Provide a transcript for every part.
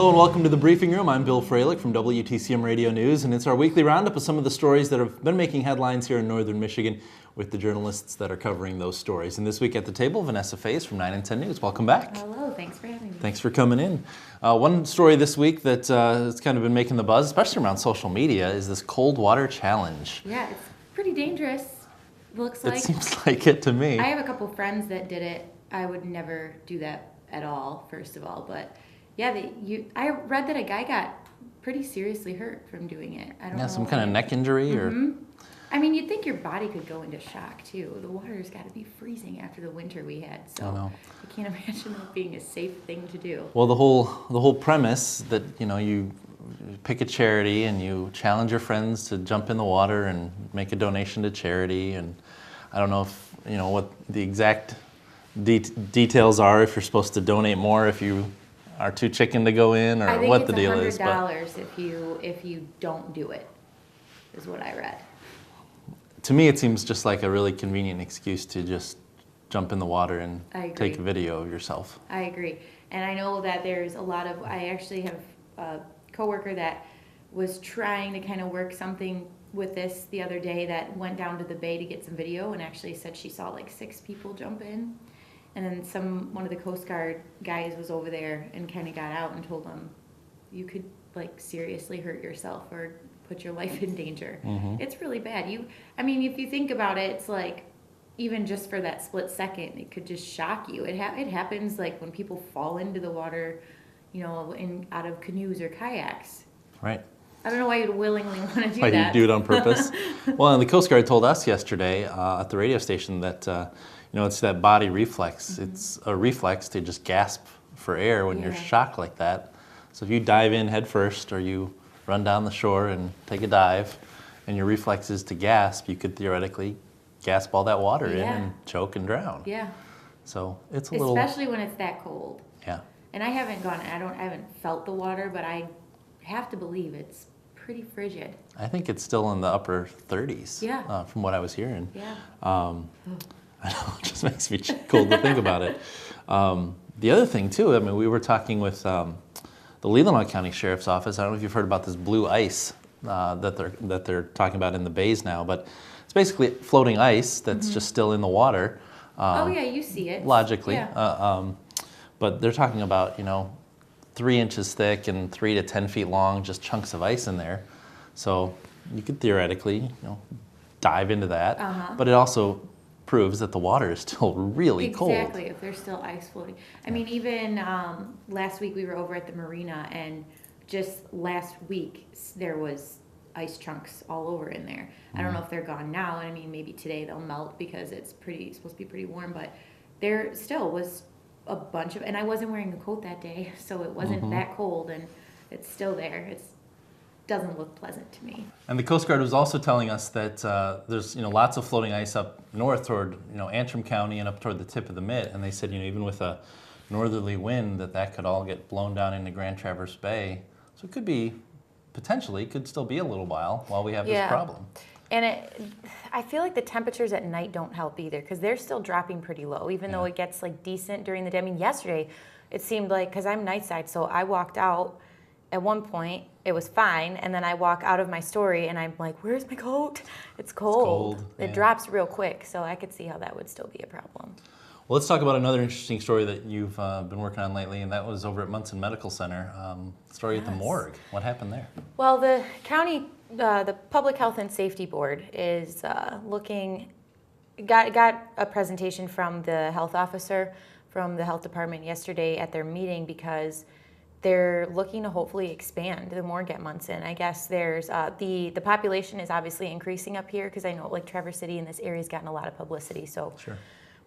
Hello and welcome to the Briefing Room. I'm Bill Froehlich from WTCM Radio News, and it's our weekly roundup of some of the stories that have been making headlines here in northern Michigan with the journalists that are covering those stories. And this week at the table, Vanessa Fayz from 9 and 10 News. Welcome back. Hello, thanks for having me. Thanks for coming in. One story this week that has kind of been making the buzz, especially around social media, is this cold water challenge. Yeah, it's pretty dangerous, looks like. It seems like it to me. I have a couple friends that did it. I would never do that at all, first of all, but yeah, I read that a guy got pretty seriously hurt from doing it. I don't know. Some kind of neck injury or... I mean, you'd think your body could go into shock too. The water's got to be freezing after the winter we had, so I can't imagine that being a safe thing to do. Well, the whole premise that you pick a charity and you challenge your friends to jump in the water and make a donation to charity, and I don't know if what the exact details are. If you're supposed to donate more if you are too chicken to go in, or what the deal is. I think it's $100 if you don't do it, is what I read. To me, it seems just like a really convenient excuse to just jump in the water and take a video of yourself. I agree. And I know that there's a lot of, I actually have a coworker that was trying to kind of work something with this the other day that went down to the bay to get some video and actually said she saw like 6 people jump in. And then one of the Coast Guard guys was over there and kind of got out and told them, you could like seriously hurt yourself or put your life in danger. It's really bad. If you think about it, it's like even just for that split second, it could just shock you. It happens like when people fall into the water, out of canoes or kayaks. Right. I don't know why you'd willingly want to do that. Why you do it on purpose? Well, and the Coast Guard told us yesterday at the radio station that it's that body reflex. It's a reflex to just gasp for air when you're shocked like that. So if you dive in head first or you run down the shore and take a dive and your reflex is to gasp, you could theoretically gasp all that water in and choke and drown. Yeah. So it's especially when it's that cold. Yeah. And I haven't felt the water, but I have to believe it's pretty frigid. I think it's still in the upper 30s. Yeah. From what I was hearing. Yeah. I know, it just makes me cold to think about it. The other thing too, we were talking with the Leelanau County Sheriff's Office. I don't know if you've heard about this blue ice that they're talking about in the bays now, but it's basically floating ice that's just still in the water. You see it. Logically. Yeah. But they're talking about, 3 inches thick and 3 to 10 feet long, just chunks of ice in there. So you could theoretically, dive into that. But it also proves that the water is still really cold. Exactly, if there's still ice floating. Even last week we were over at the marina, and just last week there was ice chunks all over in there. I don't know if they're gone now, and maybe today they'll melt because it's supposed to be pretty warm, but there still was a bunch of, and I wasn't wearing a coat that day, so it wasn't that cold, and it's still there. It doesn't look pleasant to me. And the Coast Guard was also telling us that there's lots of floating ice up north toward Antrim County and up toward the tip of the Mitt, and they said even with a northerly wind that could all get blown down into Grand Traverse Bay. So it could be could still be a little while we have this problem. And I feel like the temperatures at night don't help either, because they're still dropping pretty low, even though it gets decent during the day. Yesterday it seemed like, because I'm night side, so I walked out at one point, it was fine, and then I walk out of my story and I'm like, where's my coat? It's cold. It drops real quick, so I could see how that would still be a problem. Well, let's talk about another interesting story that you've been working on lately, and that was over at Munson Medical Center, story at the morgue. What happened there? Well, the county, the Public Health and Safety Board is got a presentation from the health officer from the health department yesterday at their meeting, because they're looking to hopefully expand the morgue at Munson. I guess there's the population is obviously increasing up here, because I know Traverse City in this area has gotten a lot of publicity, so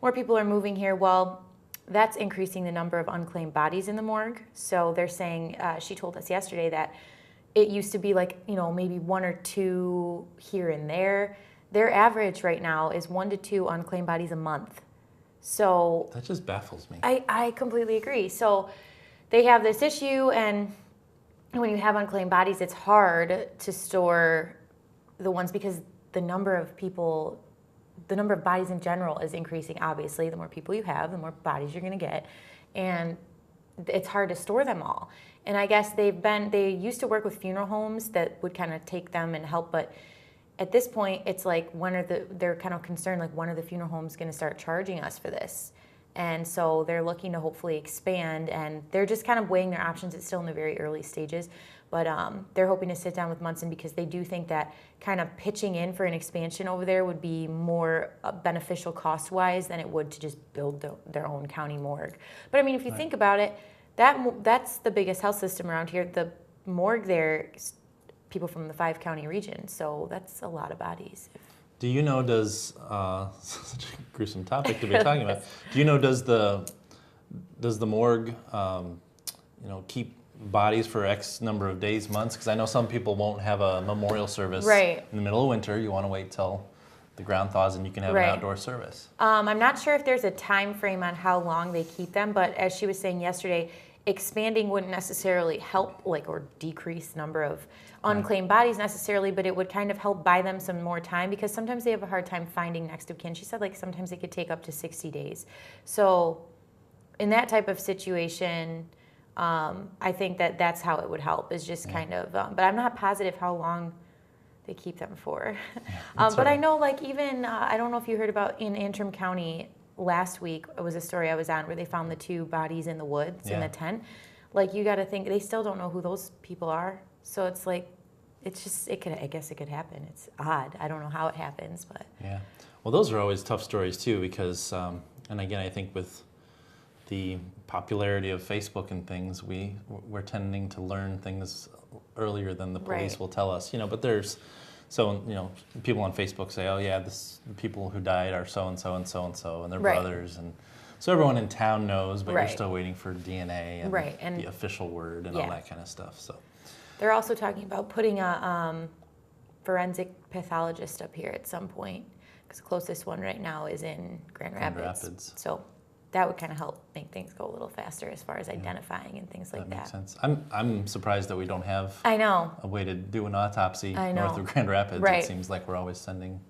more people are moving here. Well, that's increasing the number of unclaimed bodies in the morgue. So they're saying, she told us yesterday that it used to be maybe 1 or 2 here and there. Their average right now is 1 to 2 unclaimed bodies a month. So that just baffles me. I completely agree. So they have this issue, and when you have unclaimed bodies, it's hard to store the ones, because the number of bodies in general is increasing, obviously. The more people you have, the more bodies you're going to get. And it's hard to store them all. And I guess they used to work with funeral homes that would kind of take them and help, but at this point, it's like they're kind of concerned, like, when are the funeral homes going to start charging us for this? And so they're looking to hopefully expand, and they're just kind of weighing their options. It's still in the very early stages, but they're hoping to sit down with Munson because they do think that kind of pitching in for an expansion over there would be more beneficial cost-wise than it would to just build their own county morgue. But I mean, if you think about it, that's the biggest health system around here. The morgue there, people from the 5-county region, so that's a lot of bodies. Do you know, such a gruesome topic to be talking about, do you know, does the morgue, keep bodies for X number of days, months? Because I know some people won't have a memorial service in the middle of winter. You want to wait till the ground thaws and you can have an outdoor service. I'm not sure if there's a time frame on how long they keep them, but as she was saying yesterday, expanding wouldn't necessarily help or decrease number of unclaimed bodies necessarily, but it would kind of help buy them some more time because sometimes they have a hard time finding next of kin. She said sometimes it could take up to 60 days. So in that type of situation, I think that's how it would help, is just kind of, but I'm not positive how long they keep them for. But I know even, I don't know if you heard about in Antrim County last week, it was a story I was on where they found the 2 bodies in the woods in the tent. You got to think, they still don't know who those people are. So it's I guess it could happen. It's odd. I don't know how it happens, but. Yeah. Well, those are always tough stories too because, and again, I think with the popularity of Facebook and things, we're tending to learn things earlier than the police will tell us, but there's, people on Facebook say, oh yeah, the people who died are so-and-so and so-and-so and their brothers, and so everyone in town knows, but you're still waiting for DNA and the official word and all that kind of stuff, so. They're also talking about putting a forensic pathologist up here at some point, because the closest one right now is in Grand Rapids. So that would kind of help make things go a little faster as far as identifying and things like that. Makes sense. I'm surprised that we don't have a way to do an autopsy north of Grand Rapids. It seems like we're always sending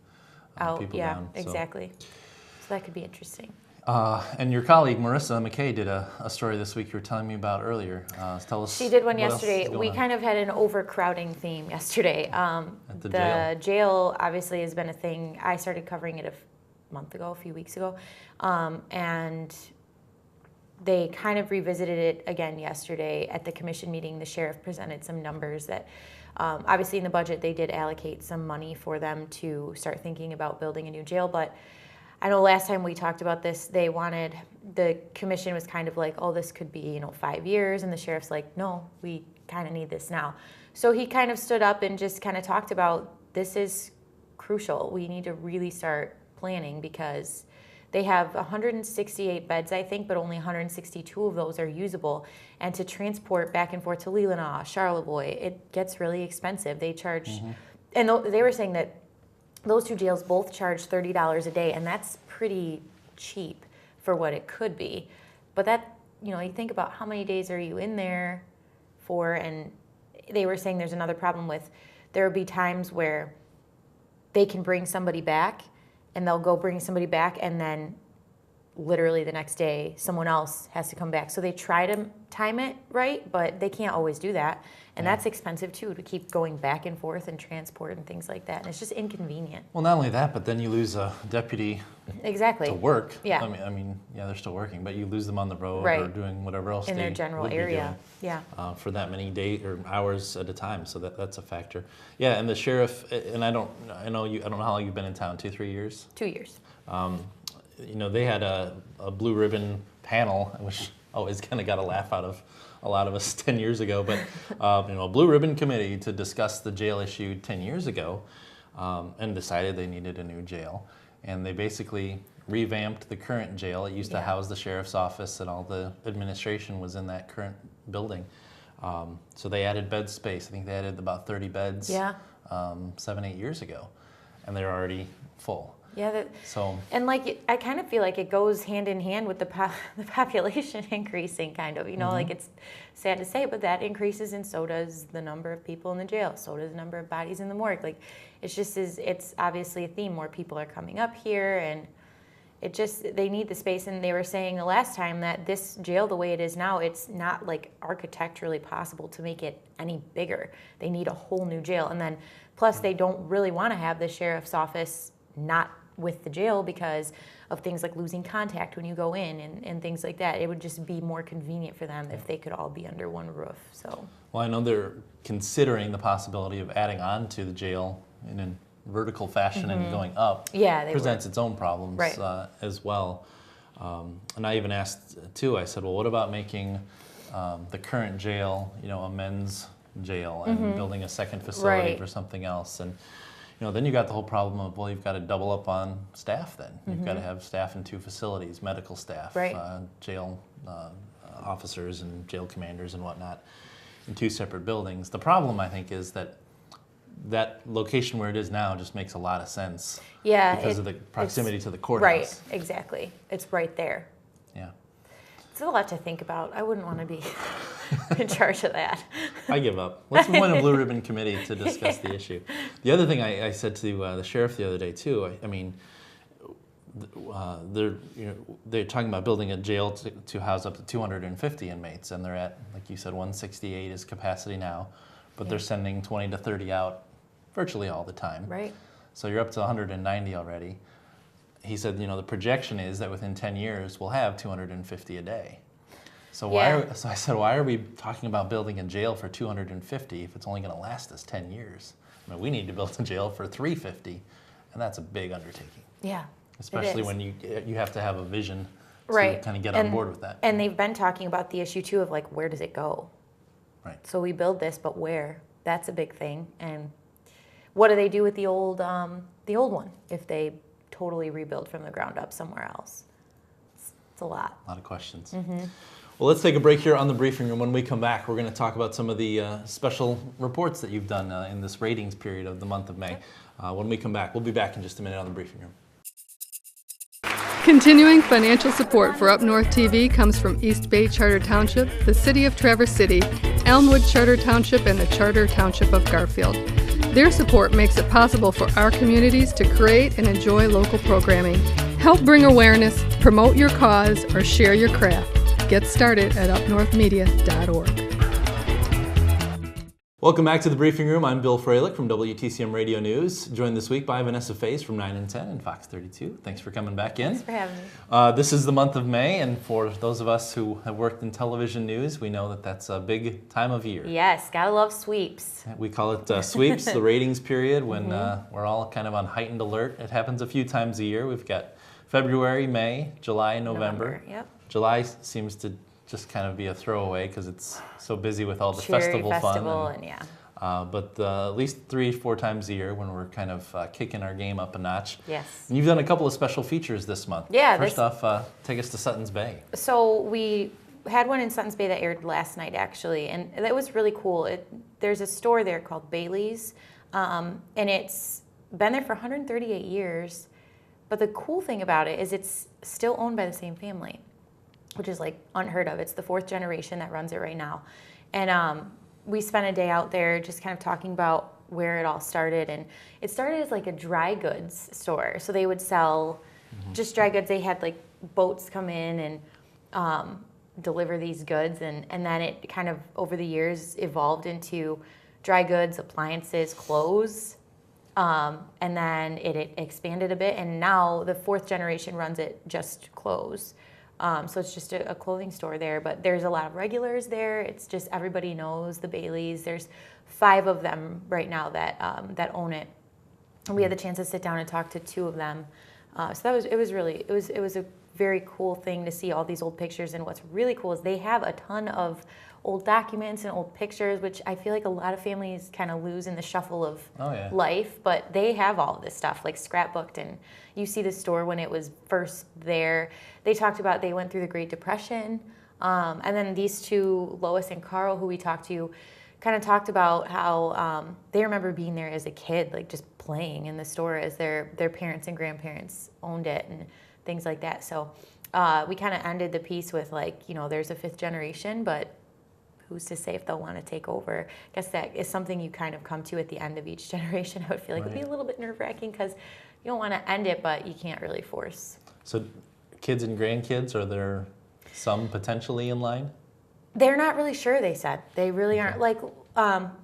people down. Yeah, exactly. So that could be interesting. And your colleague, Marissa McKay, did a story this week you were telling me about earlier. Tell us. She did one yesterday. We kind of had an overcrowding theme yesterday. At the jail obviously has been a thing. I started covering it a few weeks ago. And they kind of revisited it again yesterday at the commission meeting. The sheriff presented some numbers that obviously in the budget they did allocate some money for them to start thinking about building a new jail, but I know last time we talked about this, the commission was kind of like, oh, this could be, 5 years. And the sheriff's like, no, we kind of need this now. So he kind of stood up and just kind of talked about, this is crucial. We need to really start planning because they have 168 beds, I think, but only 162 of those are usable. And to transport back and forth to Leelanau, Charlevoix, it gets really expensive. They charge, and they were saying that those 2 jails both charge $30 a day, and that's pretty cheap for what it could be. But that, you think about how many days are you in there for, and they were saying there's another problem with, there will be times where they can bring somebody back, and they'll go bring somebody back, and then literally the next day, someone else has to come back. So they try to time it right, but they can't always do that. And that's expensive too, to keep going back and forth and transport and things like that. And it's just inconvenient. Well, not only that, but then you lose a deputy to work. Yeah. I mean, they're still working, but you lose them on the road or doing whatever else in their general area. For that many days or hours at a time. So that's a factor. Yeah, and the sheriff, and I don't know how long you've been in town, 2-3 years? 2 years. They had a blue ribbon panel, which always kind of got a laugh out of a lot of us 10 years ago, but a blue ribbon committee to discuss the jail issue 10 years ago, and decided they needed a new jail. And they basically revamped the current jail. It used to house the sheriff's office, and all the administration was in that current building. So they added bed space. I think they added about 30 beds 7-8 years ago, and they're already full. Yeah, and I kind of feel like it goes hand in hand with the population increasing, kind of. It's sad to say, but that increases, and so does the number of people in the jail. So does the number of bodies in the morgue. It's obviously a theme. More people are coming up here, and they need the space, and they were saying the last time that this jail, the way it is now, it's not like architecturally possible to make it any bigger. They need a whole new jail, and then plus they don't really want to have the sheriff's office not with the jail because of things like losing contact when you go in and things like that. It would just be more convenient for them if they could all be under one roof. So. Well, I know they're considering the possibility of adding on to the jail in a vertical fashion and going up. Yeah, they presents its own problems as well. And I even asked too, I said, well, what about making the current jail, a men's jail and building a second facility for something else? And then you got the whole problem of, well, you've got to double up on staff then. You've got to have staff in 2 facilities, medical staff, jail officers and jail commanders and whatnot in 2 separate buildings. The problem, I think, is that location where it is now just makes a lot of sense. Yeah. Because of the proximity to the courthouse. Right, exactly. It's right there. Yeah. It's a lot to think about. I wouldn't want to be in charge of that. I give up. Let's appoint a blue ribbon committee to discuss the issue. The other thing I said to the sheriff the other day too, I mean, they're talking about building a jail to house up to 250 inmates, and they're at, like you said, 168 is capacity now, but they're sending 20 to 30 out virtually all the time. Right. So you're up to 190 already. He said, the projection is that within 10 years we'll have 250 a day. So so I said, why are we talking about building a jail for 250 if it's only going to last us 10 years? I mean, we need to build a jail for 350, and that's a big undertaking. Yeah. Especially when you have to have a vision to kind of get on board with that. And they've been talking about the issue too of like, where does it go? Right. So we build this, but where? That's a big thing. And what do they do with the old one if they totally rebuild from the ground up somewhere else? It's a lot. A lot of questions. Well, let's take a break here on the briefing room. When we come back, we're going to talk about some of the special reports that you've done in this ratings period of the month of May. When we come back, we'll be back in just a minute on the briefing room. Continuing financial support for Up North TV comes from East Bay Charter Township, the City of Traverse City, Elmwood Charter Township, and the Charter Township of Garfield. Their support makes it possible for our communities to create and enjoy local programming. Help bring awareness, promote your cause, or share your craft. Get started at upnorthmedia.org. Welcome back to the briefing room. I'm Bill Froehlich from WTCM Radio News, joined this week by Vanessa Fayz from 9 and 10 and Fox 32. Thanks for coming back in. Thanks for having me. This is the month of May, and for those of us who have worked in television news, we know that that's a big time of year. Yes, gotta love sweeps. We call it sweeps, the ratings period, when we're all kind of on heightened alert. It happens a few times a year. We've got February, May, July, and November. Yep. July seems to just kind of be a throwaway because it's so busy with all the Cherry festival fun. And yeah. But at least 3-4 times a year when we're kind of kicking our game up a notch. Yes. And you've done a couple of special features this month. Yeah. First off, take us to Sutton's Bay. So we had one in Sutton's Bay that aired last night, actually, and that was really cool. There's a store there called Bailey's, and it's been there for 138 years. But the cool thing about it is it's still owned by the same family, which is like unheard of. It's the 4th generation that runs it right now. And we spent a day out there just kind of talking about where it all started. And it started as like a dry goods store. So they would sell just dry goods. They had like boats come in and deliver these goods. And then it kind of over the years evolved into dry goods, appliances, clothes. And then it expanded a bit. And now the 4th generation runs it just clothes. So it's just a clothing store there, but there's a lot of regulars there. It's just everybody knows the Baileys. There's 5 of them right now that own it. And we had the chance to sit down and talk to 2 of them. So it was a very cool thing to see all these old pictures. And what's really cool is they have a ton of old documents and old pictures, which I feel like a lot of families kind of lose in the shuffle of life, but they have all of this stuff like scrapbooked, and you see the store when it was first there. They talked about they went through the Great Depression, and then these 2, Lois and Carl, who we talked to, kind of talked about how they remember being there as a kid, like just playing in the store as their parents and grandparents owned it and things like that. So we kind of ended the piece with like, there's a 5th generation, but who's to say if they'll want to take over? I guess that is something you kind of come to at the end of each generation. I would feel like it'd be a little bit nerve-wracking because you don't want to end it, but you can't really force So kids and grandkids, are there some potentially in line? They're not really sure, they said. They really aren't. Like,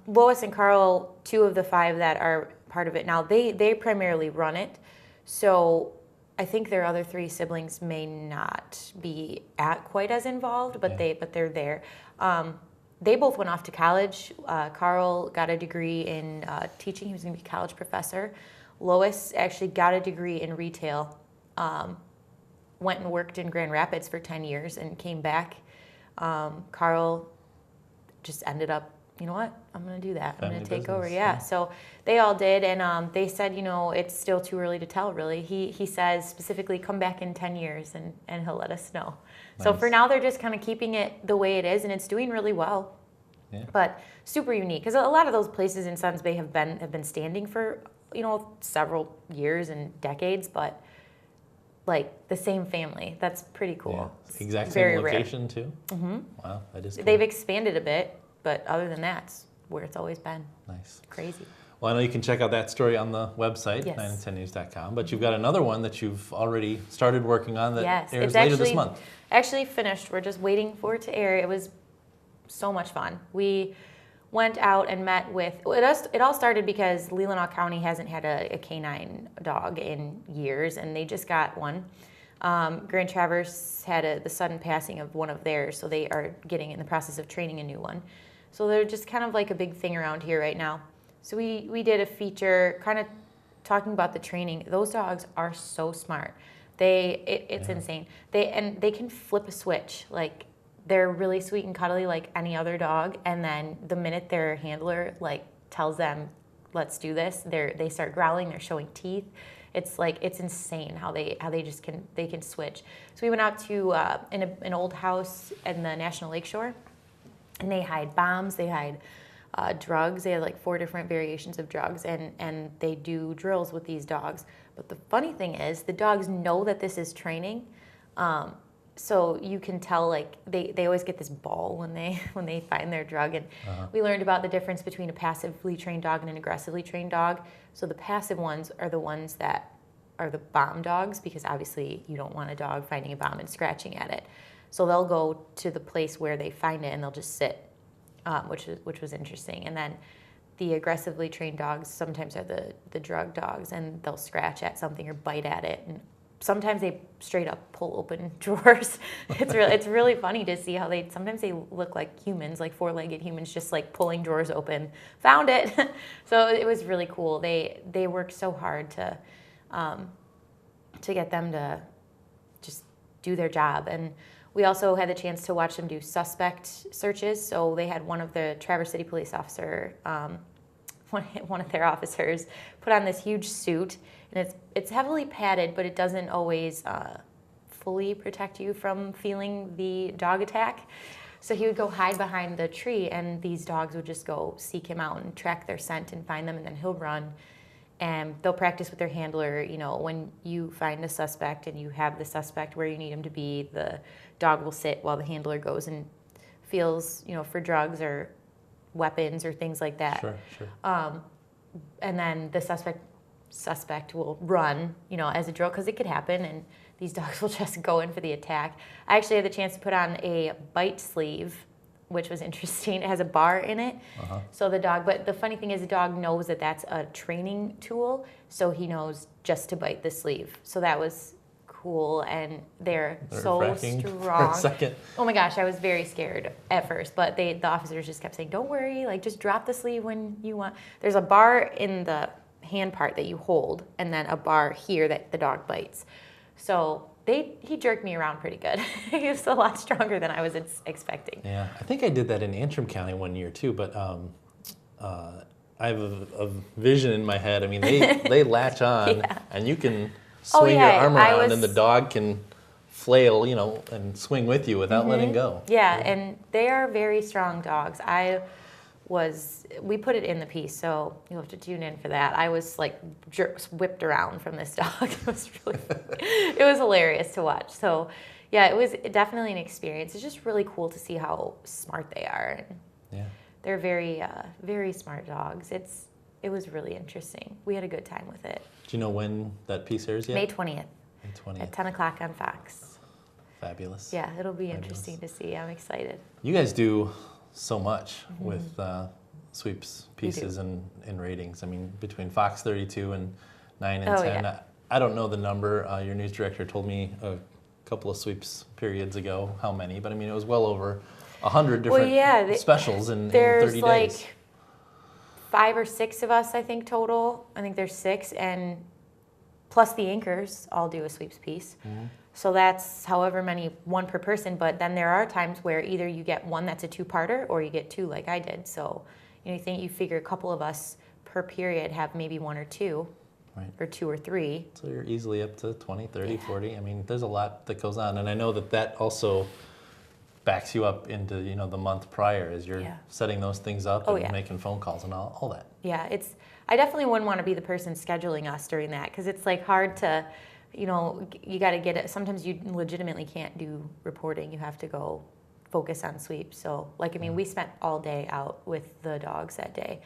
Lois and Carl, 2 of the 5 that are part of it now, they primarily run it. So I think their other 3 siblings may not be quite as involved, but they're there. They both went off to college. Carl got a degree in teaching. He was going to be a college professor. Lois actually got a degree in retail. Went and worked in Grand Rapids for 10 years and came back. Carl just ended up, you know what, I'm going to do that. I'm going to take over. Yeah. So they all did. And they said, you know, it's still too early to tell, really. He says specifically, come back in 10 years and he'll let us know. Nice. So for now, they're just kind of keeping it the way it is, and it's doing really well. Yeah. But super unique, because a lot of those places in Suns Bay have been standing for, you know, several years and decades, but like the same family. That's pretty cool. Yeah. Exact same location, rare. Too? Mm-hmm. Wow, that is cool. They've expanded a bit, but other than that, it's where it's always been. Nice. Crazy. Well, I know you can check out that story on the website, yes. 910news.com, but you've got another one that you've already started working on that yes. airs later this month. Actually finished. We're just waiting for it to air. It was so much fun. We went out and met with, it all started because Leelanau County hasn't had a canine dog in years, and they just got one. Grand Traverse had the sudden passing of one of theirs, so they are getting in the process of training a new one. So they're just kind of like a big thing around here right now. So we did a feature kind of talking about the training. Those dogs are so smart. It's insane. They can flip a switch. Like, they're really sweet and cuddly like any other dog, and then the minute their handler like tells them, let's do this, they start growling, they're showing teeth. It's like, it's insane how they just can switch. So we went out to an old house in the National Lakeshore, and they hide bombs, they hide drugs. They had like 4 different variations of drugs, and they do drills with these dogs. But the funny thing is, the dogs know that this is training. So you can tell, like, they always get this ball when they find their drug. And we learned about the difference between a passively trained dog and an aggressively trained dog. So the passive ones are the ones that are the bomb dogs, because obviously you don't want a dog finding a bomb and scratching at it. So they'll go to the place where they find it and they'll just sit, which was interesting. And then the aggressively trained dogs sometimes are the drug dogs, and they'll scratch at something or bite at it. And sometimes they straight up pull open drawers. It's really funny to see how sometimes they look like humans, like 4-legged humans, just like pulling drawers open. Found it. So it was really cool. They worked so hard to get them to just do their job. And we also had the chance to watch them do suspect searches. So they had one of the Traverse City police officer, one of their officers, put on this huge suit. And it's heavily padded, but it doesn't always fully protect you from feeling the dog attack. So he would go hide behind the tree, and these dogs would just go seek him out and track their scent and find them, and then he'll run. And they'll practice with their handler. You know, when you find a suspect and you have the suspect where you need him to be, the dog will sit while the handler goes and feels, you know, for drugs or weapons or things like that. Sure. And then the suspect will run, you know, as a drill, because it could happen, and these dogs will just go in for the attack. I actually had the chance to put on a bite sleeve, which was interesting. It has a bar in it. So the dog, but the funny thing is, the dog knows that that's a training tool, so he knows just to bite the sleeve. So that was cool, and they're so strong. For a second. Oh my gosh, I was very scared at first, but the officers just kept saying, don't worry, like, just drop the sleeve when you want. There's a bar in the hand part that you hold, and then a bar here that the dog bites. So he jerked me around pretty good. He was a lot stronger than I was expecting. Yeah, I think I did that in Antrim County one year too, but I have a vision in my head. I mean, they latch on, and you can swing your arm around, and the dog can flail, you know, and swing with you without letting go. Yeah, and they are very strong dogs. We put it in the piece, so you'll have to tune in for that. I was like whipped around from this dog. It was really it was hilarious to watch. So yeah, it was definitely an experience. It's just really cool to see how smart they are. Yeah. They're very, very smart dogs. It was really interesting. We had a good time with it. Do you know when that piece airs yet? May 20th. May 20th. at 10 o'clock on Fox. Fabulous. Yeah, it'll be interesting to see. I'm excited. You guys do so much with sweeps pieces do. and ratings. I mean, between Fox 32 and 9 and Oh, 10. yeah. I don't know the number. Your news director told me a couple of sweeps periods ago how many, but I mean, it was well over 100 different specials in 30 There's days. like 5 or 6 of us, I think, total. I think there's 6, and plus the anchors all do a sweeps piece. So that's however many, one per person, but then there are times where either you get one that's a 2-parter or you get 2 like I did. So you figure a couple of us per period have maybe 1 or 2, Right. or 2 or 3. So you're easily up to 20, 30, 40. I mean, there's a lot that goes on. And I know that also backs you up into, the month prior as you're setting those things up and making phone calls and all that. Yeah, I definitely wouldn't want to be the person scheduling us during that, because it's like hard to, you got to get it. Sometimes you legitimately can't do reporting. You have to go focus on sweeps. So we spent all day out with the dogs that day,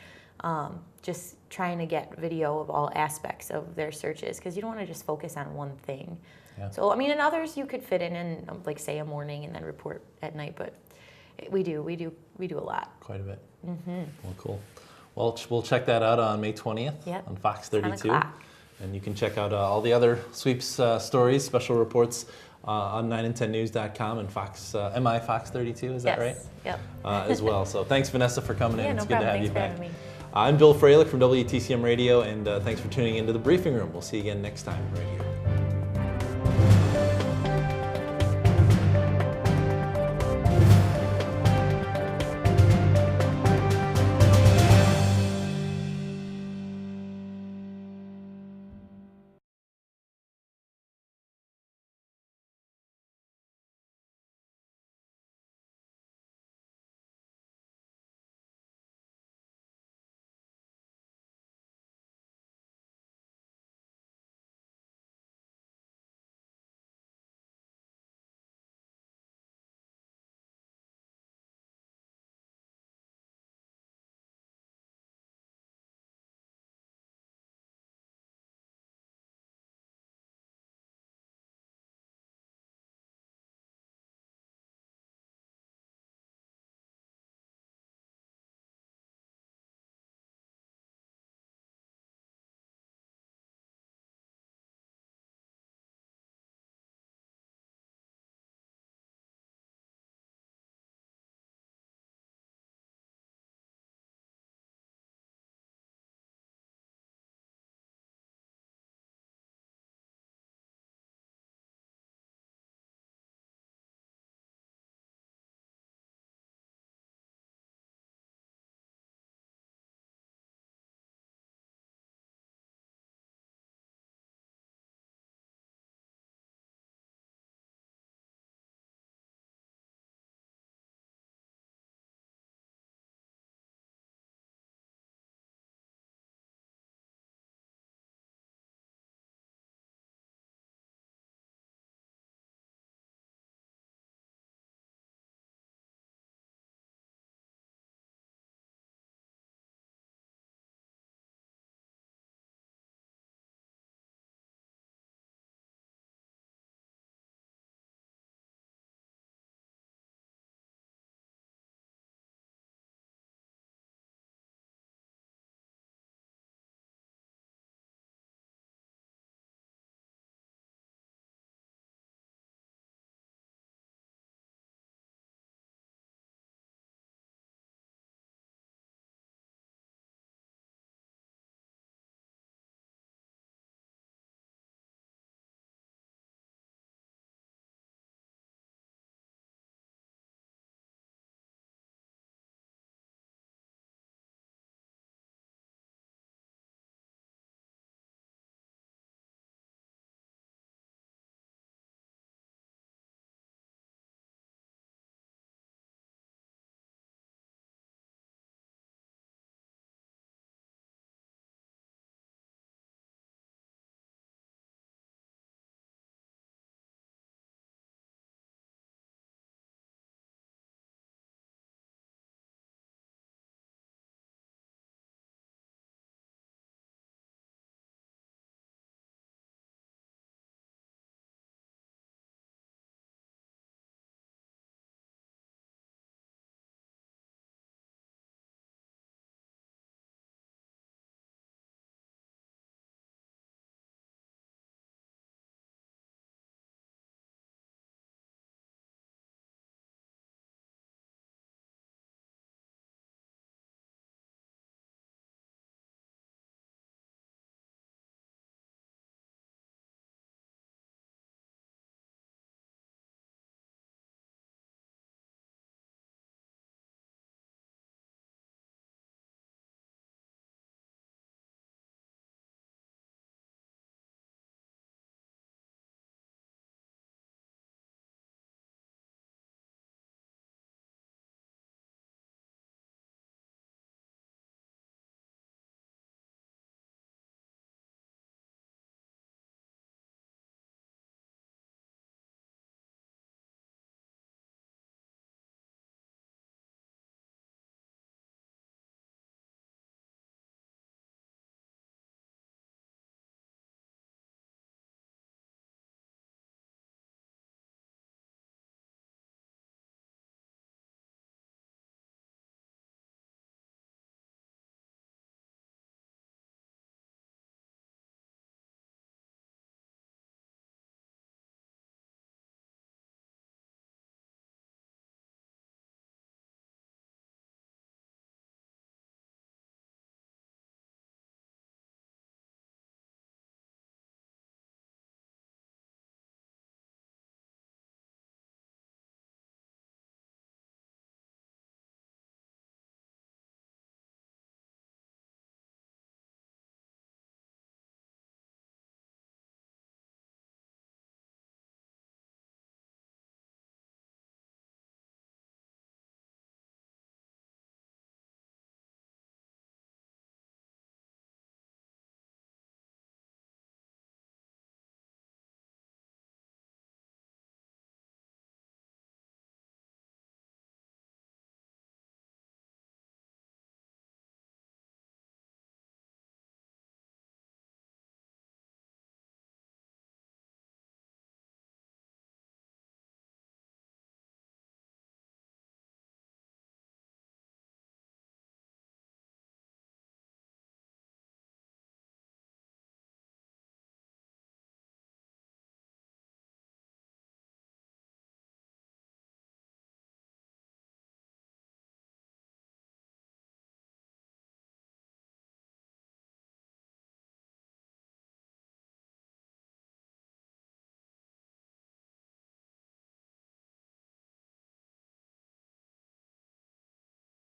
just trying to get video of all aspects of their searches, because you don't want to just focus on one thing. Yeah. So, in others you could fit in like say a morning and then report at night, but we do a lot. Quite a bit. Well, cool. Well, we'll check that out on May 20th on Fox 32. And you can check out all the other sweeps stories, special reports on 9and10news.com and Fox, MI Fox 32, is that right? Yep. As well. So thanks, Vanessa, for coming in. Yeah, It's no good problem. to have Thanks you for back. having me. I'm Bill Froehlich from WTCM Radio, and thanks for tuning into the briefing room. We'll see you again next time right here.